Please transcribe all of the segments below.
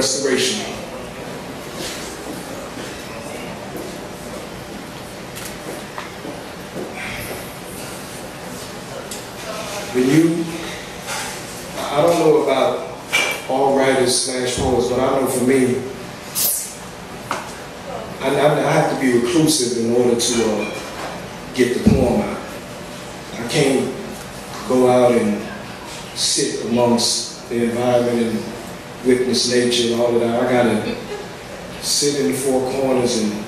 restoration. I don't know about all writers / poets, but I know for me, I have to be reclusive in order to get the poem out. I can't go out and sit amongst the environment and witness nature and all of that. I gotta sit in the four corners and,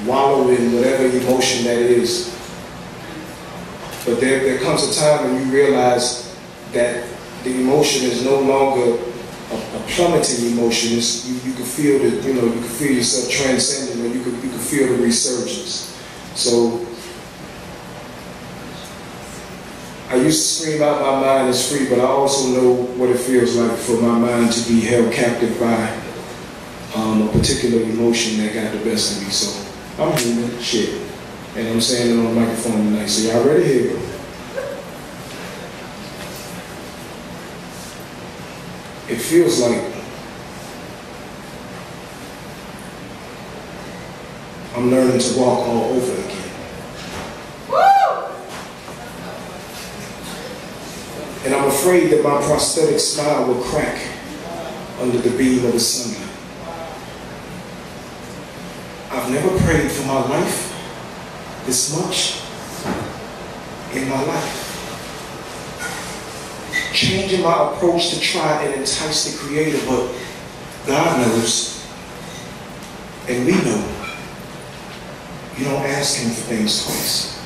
wallow in whatever emotion that is. But there comes a time when you realize that the emotion is no longer a plummeting emotion. You can feel that, you can feel yourself transcending, or you can feel the resurgence. So I used to scream out, my mind is free, but I also know what it feels like for my mind to be held captive by a particular emotion that got the best of me. So I'm human, shit. And I'm saying it on the microphone tonight, so y'all ready? Here we go. It feels like I'm learning to walk all over again. Woo! And I'm afraid that my prosthetic smile will crack under the beam of the sunlight. I've never prayed for my life this much in my life. Changing my approach to try and entice the Creator, but God knows, and we know, you don't ask Him for things twice.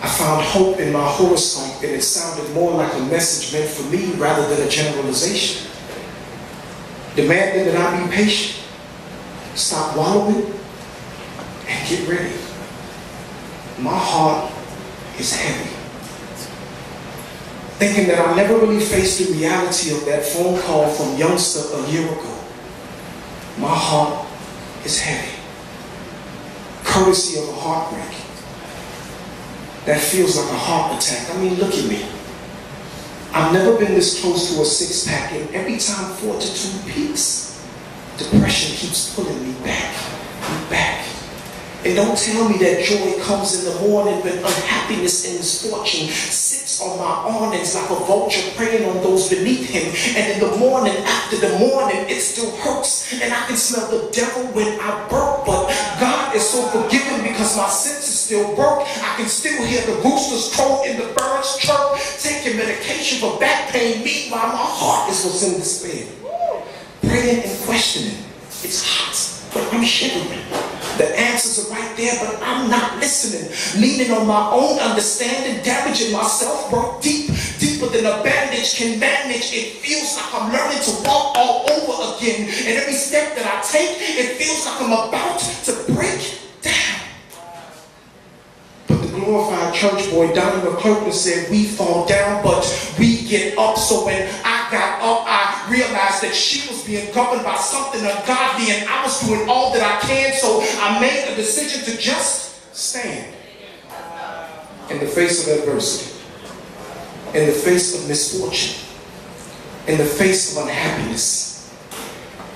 I found hope in my horoscope, and it sounded more like a message meant for me rather than a generalization. Demanding that I be patient, stop wallowing, and get ready. My heart is heavy. Thinking that I never really faced the reality of that phone call from youngster a year ago. My heart is heavy. Courtesy of a heartbreak. That feels like a heart attack. I mean, look at me. I've never been this close to a six-pack, and every time fortitude peaks, depression keeps pulling me back and back. And don't tell me that joy comes in the morning when unhappiness and misfortune sits on my awnings like a vulture preying on those beneath him. And in the morning, after the morning, it still hurts. And I can smell the devil when I burp. But God is so forgiving because my senses still work. I can still hear the roosters crow and the birds chirp. Taking medication for back pain, meanwhile my heart is what's in despair. Praying and questioning. It's hot, but I'm shivering. The answers are right there, but I'm not listening. Leaning on my own understanding, damaging myself, work deeper than a bandage can manage. It feels like I'm learning to walk all over again. And every step that I take, it feels like I'm about to break down. But the glorified church boy, Donnie McClurkin, said we fall down, but we get up. So when I got up, I realized that she was being governed by something ungodly, and I was doing all that I can, so I made a decision to just stand in the face of adversity, in the face of misfortune, in the face of unhappiness,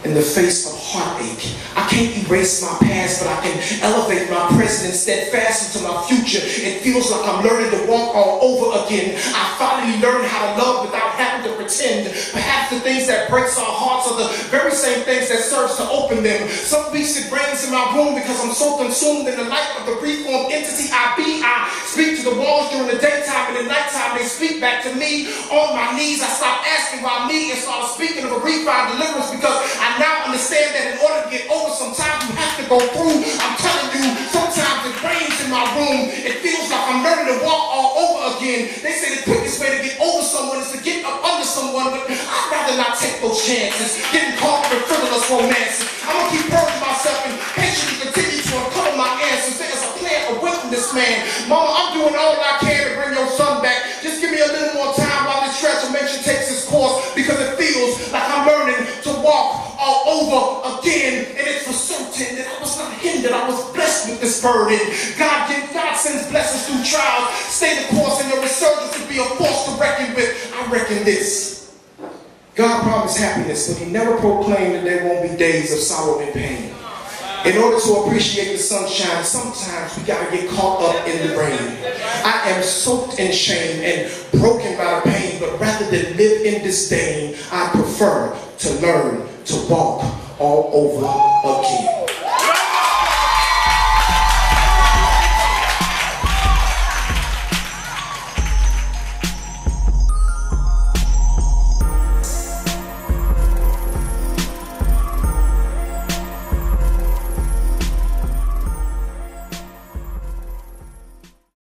in the face of heartache. I can't erase my past, but I can elevate my present and steadfast into my future. It feels like I'm learning to walk all over again. I finally learned how to love without having to pretend. Perhaps the things that breaks our hearts are the very same things that serves to open them. Some weeks it rains in my room because I'm so consumed in the light of the reformed entity I be. I speak to the walls during the daytime, and at nighttime they speak back to me. On my knees I stop asking why me and started speaking of a refined deliverance, because I now understand that in order to get over, sometimes you have to go through. I'm telling you, sometimes it rains in my room. It feels like I'm learning to walk all over again. They say the quickest way to get over someone is to get up under someone, but I'd rather not take those chances, getting caught up in frivolous romances. I'm going to keep purging myself and patiently continue to uncover my answers. There's a plan away from this man. Mama, I'm doing all I can to bring your son back. Just give me a little more time while this transformation takes its course, because it feels like I'm learning to walk all over again. And it's for certain that I was not hindered. I was blessed with this burden. God sends blessings through trials. Stay the course, and your resurgence will be a force to reckon with. I reckon this. God promised happiness, but he never proclaimed that there won't be days of sorrow and pain. In order to appreciate the sunshine, sometimes we got to get caught up in the rain. I am soaked in shame and broken by the pain, but rather than live in disdain, I prefer to learn to walk all over again.